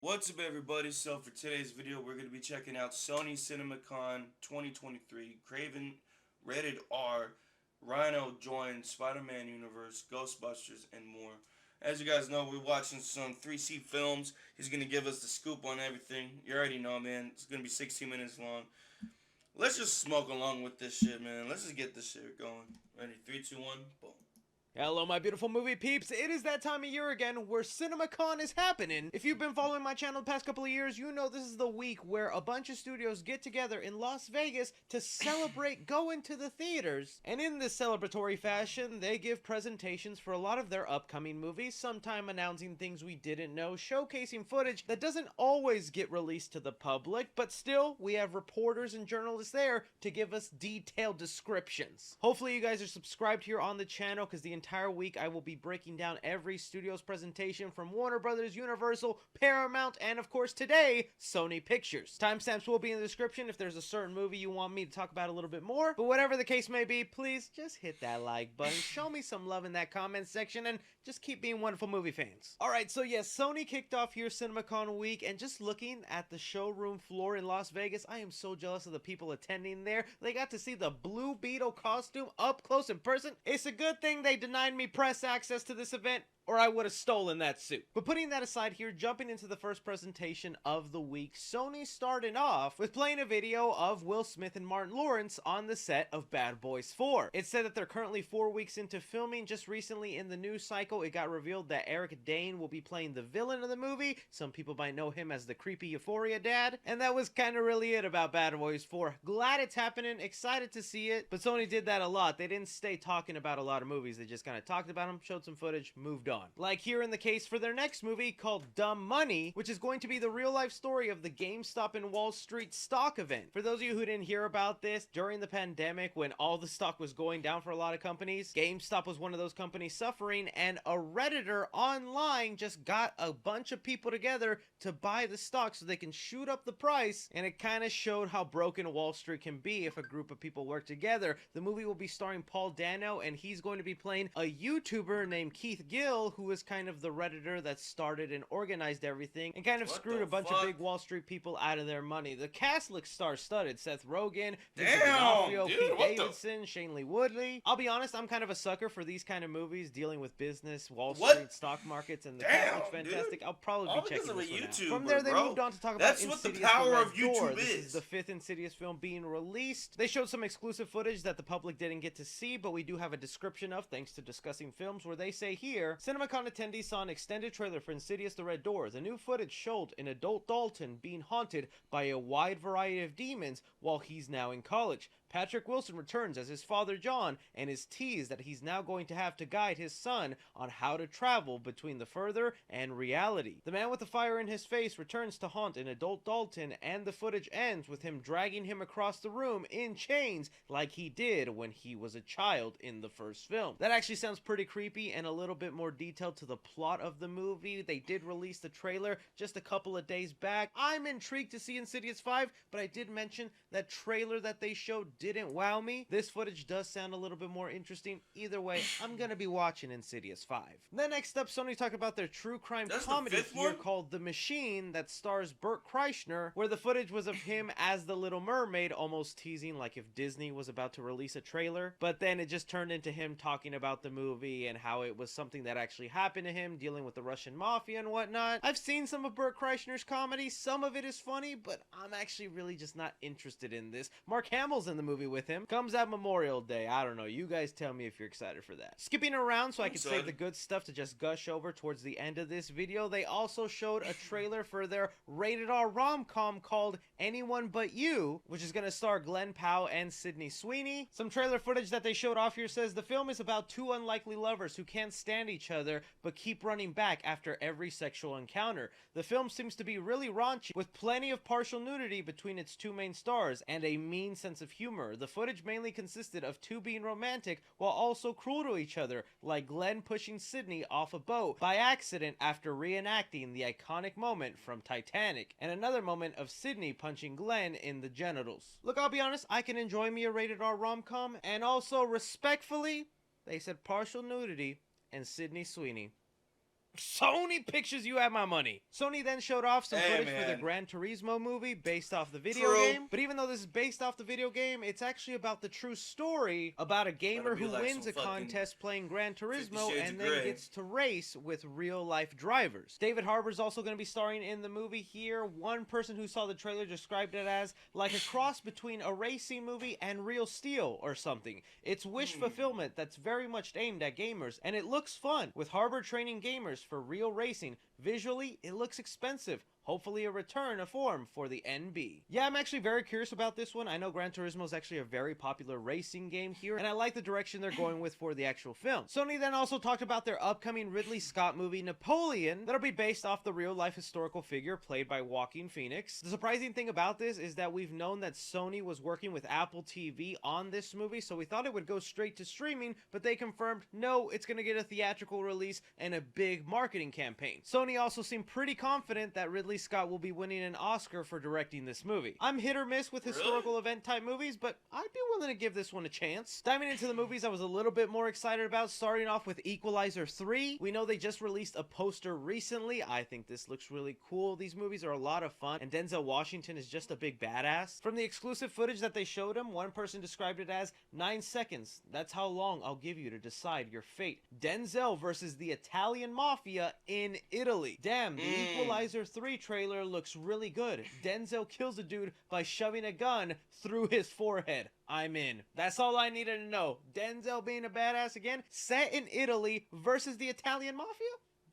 What's up, everybody? So for today's video, we're going to be checking out Sony CinemaCon 2023, Kraven Rated R, Rhino joins Spider-Man universe, Ghostbusters, and more. As you guys know, we're watching some 3C films. He's going to give us the scoop on everything. You already know, man. It's going to be 16 minutes long. Let's just smoke along with this shit, man. Let's just get this shit going. Ready? 3, 2, 1, boom. Hello, my beautiful movie peeps. It is that time of year again where CinemaCon is happening. If you've been following my channel the past couple of years, you know this is the week where a bunch of studios get together in Las Vegas to celebrate going to the theaters. And in this celebratory fashion, they give presentations for a lot of their upcoming movies, sometime announcing things we didn't know, showcasing footage that doesn't always get released to the public, but still, we have reporters and journalists there to give us detailed descriptions. Hopefully you guys are subscribed here on the channel, because the entire week I will be breaking down every studio's presentation from Warner Brothers, Universal, Paramount, and of course today, Sony Pictures. Timestamps will be in the description if there's a certain movie you want me to talk about a little bit more, but whatever the case may be, please just hit that like button, show me some love in that comment section, and just keep being wonderful movie fans. Alright, so yes, Sony kicked off here CinemaCon week, and just looking at the showroom floor in Las Vegas, I am so jealous of the people attending there. They got to see the Blue Beetle costume up close in person. It's a good thing they denied me press access to this event, or I would have stolen that suit. But putting that aside here, jumping into the first presentation of the week, Sony started off with playing a video of Will Smith and Martin Lawrence on the set of Bad Boys 4. It said that they're currently 4 weeks into filming. Just recently in the news cycle, it got revealed that Eric Dane will be playing the villain of the movie. Some people might know him as the creepy Euphoria dad. And that was kind of really it about Bad Boys 4. Glad it's happening, excited to see it. But Sony did that a lot. They didn't stay talking about a lot of movies. They just kind of talked about them, showed some footage, moved on. Like here in the case for their next movie called Dumb Money, which is going to be the real life story of the GameStop and Wall Street stock event. For those of you who didn't hear about this, during the pandemic when all the stock was going down for a lot of companies, GameStop was one of those companies suffering, and a Redditor online just got a bunch of people together to buy the stock so they can shoot up the price, and it kind of showed how broken Wall Street can be if a group of people work together. The movie will be starring Paul Dano, and he's going to be playing a YouTuber named Keith Gill, who was kind of the Redditor that started and organized everything and kind of screwed a bunch of big Wall Street people out of their money. The cast looks star-studded. Seth Rogen, Vincent D'Onofrio, Pete Davidson, Shane Lee Woodley. I'll be honest, I'm kind of a sucker for these kind of movies dealing with business, Wall Street, stock markets, and the cast looks fantastic. I'll probably be checking this one out. From there, they moved on to talk about Insidious: The Red Door. This is the 5th Insidious film being released. They showed some exclusive footage that the public didn't get to see, but we do have a description of, thanks to discussing films, where they say here, CinemaCon attendees saw an extended trailer for Insidious: The Red Door. The new footage showed an adult Dalton being haunted by a wide variety of demons while he's now in college. Patrick Wilson returns as his father John and is teased that he's now going to have to guide his son on how to travel between the further and reality. The man with the fire in his face returns to haunt an adult Dalton, and the footage ends with him dragging him across the room in chains like he did when he was a child in the first film. That actually sounds pretty creepy and a little bit more detailed to the plot of the movie. They did release the trailer just a couple of days back. I'm intrigued to see Insidious 5, but I did mention that trailer that they showed didn't wow me. This footage does sound a little bit more interesting. Either way, I'm gonna be watching Insidious 5. Then next up, Sony talked about their true crime comedy here called The Machine that stars Bert Kreischer, where the footage was of him as the Little Mermaid, almost teasing like if Disney was about to release a trailer. But then it just turned into him talking about the movie and how it was something that actually happened to him, dealing with the Russian mafia and whatnot. I've seen some of Bert Kreischer's comedy. Some of it is funny, but I'm actually really just not interested in this. Mark Hamill's in the movie with him. Comes out Memorial Day. I don't know. You guys tell me if you're excited for that. Skipping around so I can save the good stuff to just gush over towards the end of this video, they also showed a trailer for their rated R rom-com called Anyone But You, which is going to star Glenn Powell and Sydney Sweeney. Some trailer footage that they showed off here says the film is about two unlikely lovers who can't stand each other but keep running back after every sexual encounter. The film seems to be really raunchy, with plenty of partial nudity between its two main stars and a mean sense of humor. The footage mainly consisted of two being romantic while also cruel to each other, like Glenn pushing Sydney off a boat by accident after reenacting the iconic moment from Titanic, and another moment of Sydney punching Glenn in the genitals. Look, I'll be honest, I can enjoy me a rated R rom-com, and also respectfully, they said partial nudity and Sydney Sweeney. Sony Pictures, you have my money. Sony then showed off some Hey, footage for the man. Gran Turismo movie based off the video True. game. But even though this is based off the video game, it's actually about the true story about a gamer be who like wins some a fucking contest playing Gran 50 Turismo Shades and of then Grey. gets to race with real life drivers. David Harbour's also going to be starring in the movie here. One person who saw the trailer described it as like a cross between a racing movie and Real Steel or something. It's wish fulfillment that's very much aimed at gamers, and it looks fun, with Harbour training gamers for real racing. Visually, it looks expensive. Hopefully a return of form for the NB. Yeah, I'm actually very curious about this one. I know Gran Turismo is actually a very popular racing game here, and I like the direction they're going with for the actual film. Sony then also talked about their upcoming Ridley Scott movie, Napoleon, that'll be based off the real-life historical figure played by Joaquin Phoenix. The surprising thing about this is that we've known that Sony was working with Apple TV on this movie, so we thought it would go straight to streaming, but they confirmed, no, it's gonna get a theatrical release and a big marketing campaign. Sony also seemed pretty confident that Ridley Scott will be winning an Oscar for directing this movie. I'm hit or miss with historical event type movies, but I'd be willing to give this one a chance. Diving into the movies I was a little bit more excited about, starting off with Equalizer 3. We know they just released a poster recently. I think this looks really cool. These movies are a lot of fun, and Denzel Washington is just a big badass. From the exclusive footage that they showed him, one person described it as 9 seconds. That's how long I'll give you to decide your fate. Denzel versus the Italian Mafia in Italy. Damn, the Equalizer 3 trailer looks really good. Denzel kills a dude by shoving a gun through his forehead. I'm in. That's all I needed to know. Denzel being a badass again, set in Italy versus the Italian Mafia?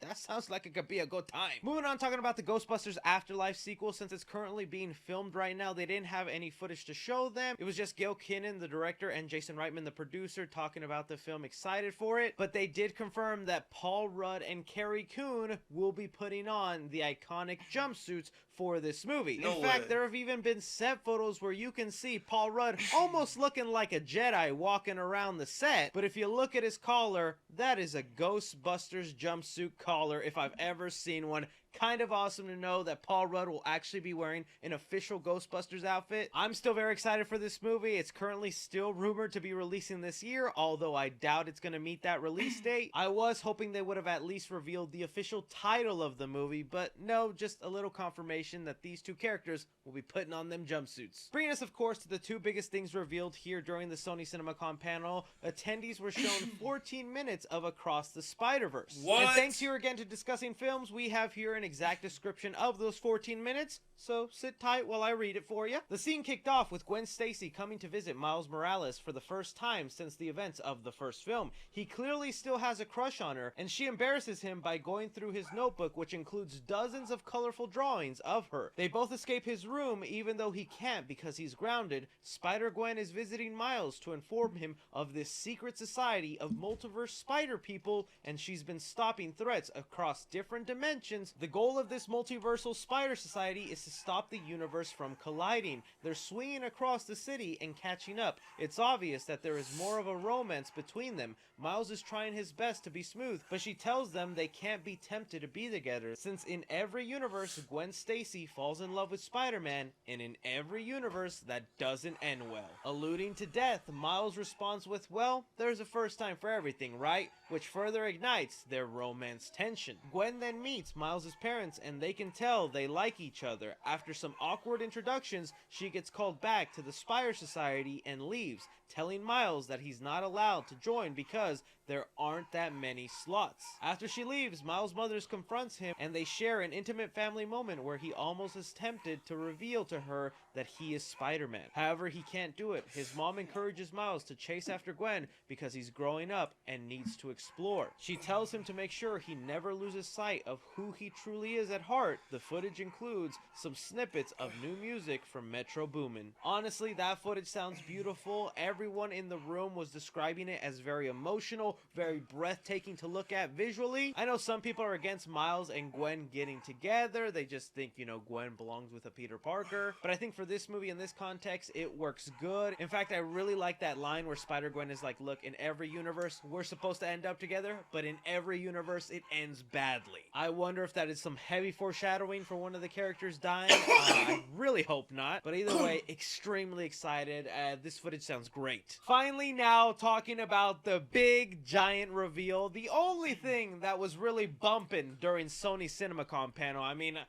That sounds like it could be a good time. Moving on, talking about the Ghostbusters Afterlife sequel. Since it's currently being filmed right now, they didn't have any footage to show them. It was just Gail Kinnan, the director, and Jason Reitman, the producer, talking about the film, excited for it. But they did confirm that Paul Rudd and Carrie Coon will be putting on the iconic jumpsuits for this movie. No In fact, way. there have even been set photos where you can see Paul Rudd almost looking like a Jedi walking around the set. But if you look at his collar, that is a Ghostbusters jumpsuit collar if I've ever seen one. Kind of awesome to know that Paul Rudd will actually be wearing an official Ghostbusters outfit. I'm still very excited for this movie. It's currently still rumored to be releasing this year, although I doubt it's going to meet that release date. I was hoping they would have at least revealed the official title of the movie, but no, just a little confirmation that these two characters will be putting on them jumpsuits. Bringing us, of course, to the two biggest things revealed here during the Sony CinemaCon panel. Attendees were shown 14 minutes of Across the Spider-Verse. What? And thanks here again to Discussing Films, we have here an exact description of those 14 minutes, so sit tight while I read it for you. The scene kicked off with Gwen Stacy coming to visit Miles Morales for the first time since the events of the first film. He clearly still has a crush on her, and she embarrasses him by going through his notebook, which includes dozens of colorful drawings of her. They both escape his room, even though he can't because he's grounded. Spider-Gwen is visiting Miles to inform him of this secret society of multiverse spider people, and she's been stopping threats across different dimensions. The goal of this multiversal spider society is to stop the universe from colliding. They're swinging across the city and catching up. It's obvious that there is more of a romance between them. Miles is trying his best to be smooth, but she tells them they can't be tempted to be together, since in every universe Gwen Stacy falls in love with Spider-Man, and in every universe that doesn't end well. Alluding to death, Miles responds with, well, there's a first time for everything, right? Which further ignites their romance tension. Gwen then meets Miles' parents, and they can tell they like each other. After some awkward introductions, she gets called back to the Spire Society and leaves, telling Miles that he's not allowed to join because there aren't that many slots. After she leaves, Miles' mother confronts him, and they share an intimate family moment where he almost is tempted to reveal to her that he is Spider-Man. However, he can't do it. His mom encourages Miles to chase after Gwen because he's growing up and needs to explore. She tells him to make sure he never loses sight of who he truly is at heart. The footage includes some snippets of new music from Metro Boomin. Honestly, that footage sounds beautiful. Everyone in the room was describing it as very emotional, very breathtaking to look at visually. I know some people are against Miles and Gwen getting together. They just think, you know, Gwen belongs with a Peter Parker. But I think for this movie in this context, it works good. In fact, I really like that line where Spider-Gwen is like, look, in every universe, we're supposed to end up together, but in every universe, it ends badly. I wonder if that is some heavy foreshadowing for one of the characters dying. I really hope not. But either way, extremely excited. This footage sounds great. great. Finally now talking about the big giant reveal, the only thing that was really bumping during Sony's CinemaCon panel. I mean,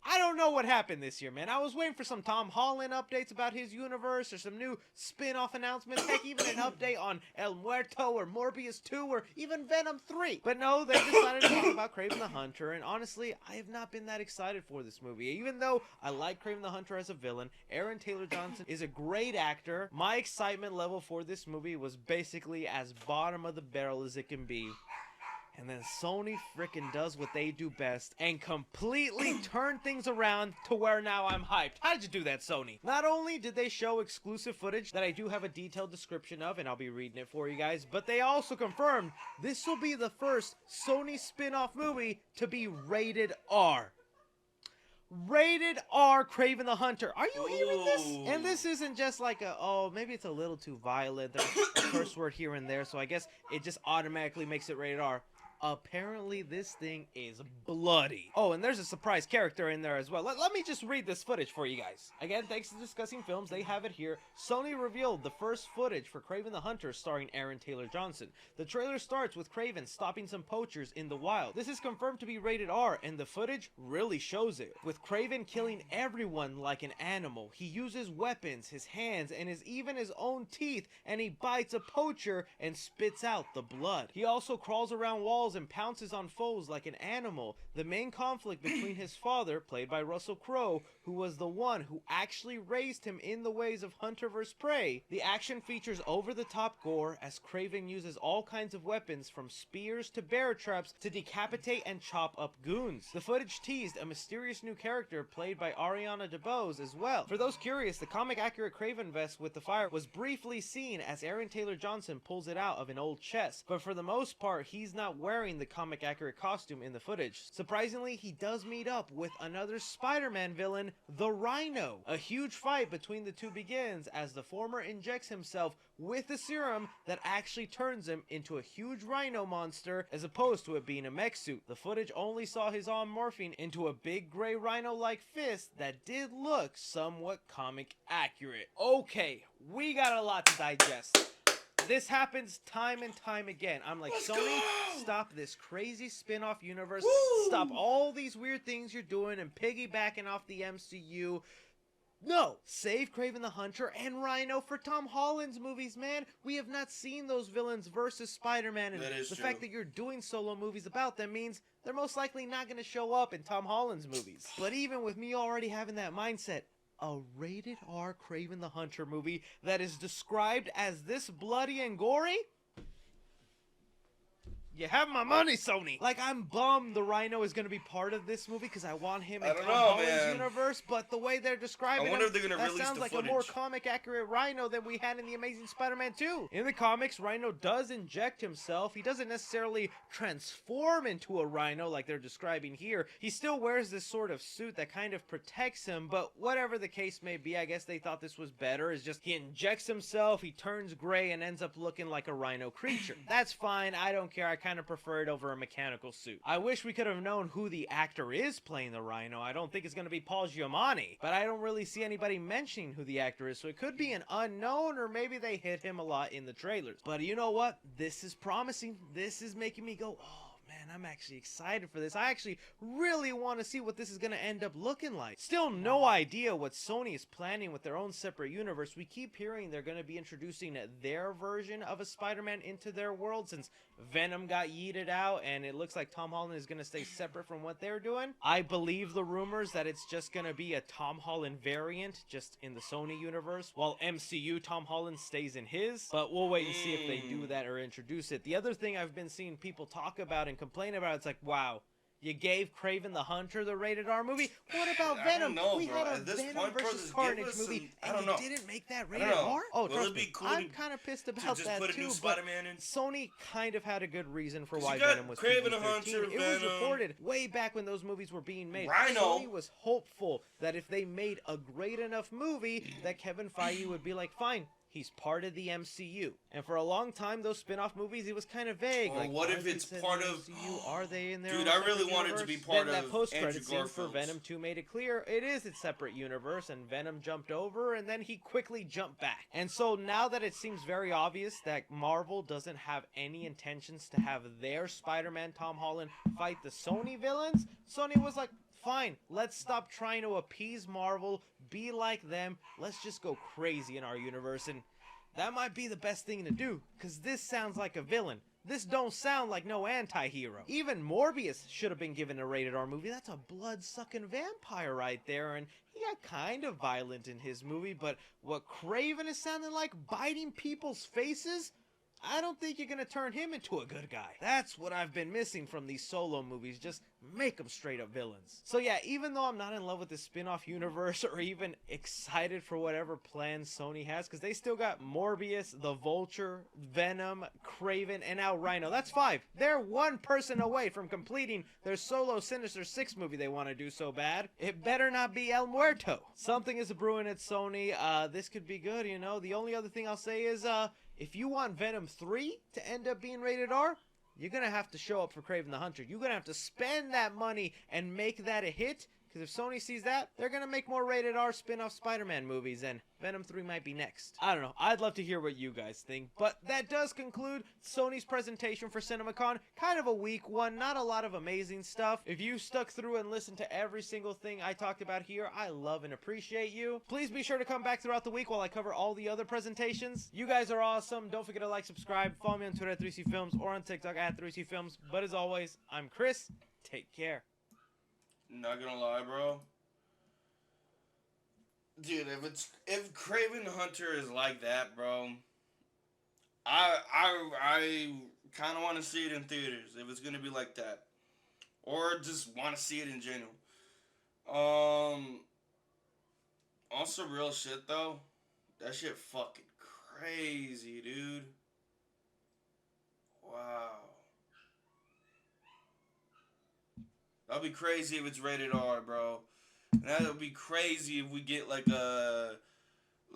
I don't know what happened this year, man. I was waiting for some Tom Holland updates about his universe or some new spin-off announcements. Heck, even an update on El Muerto or Morbius 2 or even Venom 3. But no, they decided to talk about Kraven the Hunter, and honestly, I have not been that excited for this movie. Even though I like Kraven the Hunter as a villain, Aaron Taylor Johnson is a great actor. My excitement level for this movie was basically as bottom of the barrel as it can be. And then Sony frickin' does what they do best and completely turn things around to where now I'm hyped. How did you do that, Sony? Not only did they show exclusive footage that I do have a detailed description of, and I'll be reading it for you guys, but they also confirmed this will be the first Sony spin-off movie to be rated R. Rated R Kraven the Hunter. Are you hearing this? And this isn't just like a, oh, maybe it's a little too violent. There's a curse word here and there, so I guess it just automatically makes it rated R. Apparently, this thing is bloody. Oh, and there's a surprise character in there as well. Let me just read this footage for you guys. Again, thanks to Discussing Films, they have it here. Sony revealed the first footage for Kraven the Hunter starring Aaron Taylor Johnson. The trailer starts with Kraven stopping some poachers in the wild. This is confirmed to be rated R, and the footage really shows it. With Kraven killing everyone like an animal, he uses weapons, his hands, and even his own teeth, and he bites a poacher and spits out the blood. He also crawls around walls and pounces on foes like an animal. The main conflict between his father, played by Russell Crowe, who was the one who actually raised him in the ways of Hunter vs. Prey. The action features over-the-top gore as Kraven uses all kinds of weapons from spears to bear traps to decapitate and chop up goons. The footage teased a mysterious new character played by Ariana DeBose as well. For those curious, the comic-accurate Kraven vest with the fire was briefly seen as Aaron Taylor Johnson pulls it out of an old chest, but for the most part, he's not wearing the comic accurate costume in the footage. Surprisingly, he does meet up with another Spider-Man villain, the Rhino. A huge fight between the two begins as the former injects himself with a serum that actually turns him into a huge rhino monster as opposed to it being a mech suit. The footage only saw his arm morphing into a big gray rhino-like fist that did look somewhat comic accurate. Okay, we got a lot to digest. This happens time and time again. I'm like, Sony, stop this crazy spin-off universe. Woo! Stop all these weird things you're doing and piggybacking off the MCU. No! Save Kraven the Hunter and Rhino for Tom Holland's movies, man. We have not seen those villains versus Spider-Man, and the fact that you're doing solo movies about them means they're most likely not going to show up in Tom Holland's movies. But even with me already having that mindset, a rated R Kraven the Hunter movie that is described as this bloody and gory? You have my money, Sony. Like, I'm bummed the Rhino is going to be part of this movie because I want him in Tom Holland's universe, but the way they're describing him, that sounds like a more comic-accurate Rhino than we had in The Amazing Spider-Man 2. In the comics, Rhino does inject himself. He doesn't necessarily transform into a Rhino like they're describing here. He still wears this sort of suit that kind of protects him, but whatever the case may be, I guess they thought this was better. Is just he injects himself, he turns gray, and ends up looking like a Rhino creature. That's fine. I don't care. I kind of prefer it over a mechanical suit. I wish we could have known who the actor is playing the Rhino. I don't think it's going to be Paul Giamatti, but I don't really see anybody mentioning who the actor is, so it could be an unknown, or maybe they hit him a lot in the trailers. But you know what? This is promising. This is making me go, oh, man, I'm actually excited for this. I actually really want to see what this is going to end up looking like. Still no idea what Sony is planning with their own separate universe. We keep hearing they're going to be introducing their version of a Spider-Man into their world since Venom got yeeted out, and it looks like Tom Holland is going to stay separate from what they're doing. I believe the rumors that it's just going to be a Tom Holland variant just in the Sony universe, while MCU Tom Holland stays in his, but we'll wait and see if they do that or introduce it. The other thing I've been seeing people talk about and complain about, it's like, wow, you gave Kraven the Hunter the rated R movie? What about Venom? We had a Venom versus Carnage movie, and you didn't make that rated R? Oh, trust me, I'm kind of pissed about that too, but Sony kind of had a good reason for why Venom was PG-13. It was reported way back when those movies were being made. Sony was hopeful that if they made a great enough movie, that Kevin Feige would be like, fine, he's part of the MCU. And for a long time, those spin-off movies, it was kind of vague. Or like, what are if they it's set in part the of MCU? Are they in their Dude, own I really separate want it to universe? be part Then of that post-credit Andrew scene for Garfield's. Venom 2 made it clear it is its separate universe, and Venom jumped over, and then he quickly jumped back. And so now that it seems very obvious that Marvel doesn't have any intentions to have their Spider-Man Tom Holland fight the Sony villains, Sony was like, fine, let's stop trying to appease Marvel, be like them, let's just go crazy in our universe. And that might be the best thing to do, because this sounds like a villain. This don't sound like no anti-hero. Even Morbius should have been given a rated R movie. That's a blood-sucking vampire right there, and he got kind of violent in his movie, but what Kraven is sounding like, biting people's faces? I don't think you're gonna turn him into a good guy. That's what I've been missing from these solo movies. Just make them straight up villains. So yeah, even though I'm not in love with this spin-off universe or even excited for whatever plans Sony has, because they still got Morbius, the Vulture, Venom, Kraven, and now Rhino. That's 5. They're one person away from completing their solo Sinister Six movie they want to do so bad. It better not be El Muerto. Something is brewing at Sony. This could be good, you know. The only other thing I'll say is, if you want Venom 3 to end up being rated R, you're going to have to show up for Kraven the Hunter. You're going to have to spend that money and make that a hit. Because if Sony sees that, they're going to make more rated R spin-off Spider-Man movies, and Venom 3 might be next. I don't know. I'd love to hear what you guys think. But that does conclude Sony's presentation for CinemaCon. Kind of a weak one. Not a lot of amazing stuff. If you stuck through and listened to every single thing I talked about here, I love and appreciate you. Please be sure to come back throughout the week while I cover all the other presentations. You guys are awesome. Don't forget to like, subscribe, follow me on Twitter at 3C Films or on TikTok at 3C Films. But as always, I'm Chris. Take care. Not gonna lie, bro. Dude, if Kraven the Hunter is like that, bro, I kind of want to see it in theaters if it's gonna be like that, or just want to see it in general. On some real shit though, that shit fucking crazy, dude. Wow. That'd be crazy if it's rated R, bro. And that would be crazy if we get like a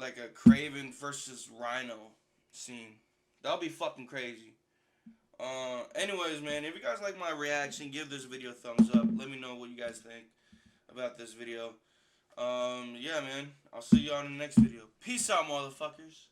Kraven versus Rhino scene. That'll be fucking crazy. Anyways, man, if you guys like my reaction, give this video a thumbs up. Let me know what you guys think about this video. Yeah, man. I'll see you on the next video. Peace out, motherfuckers.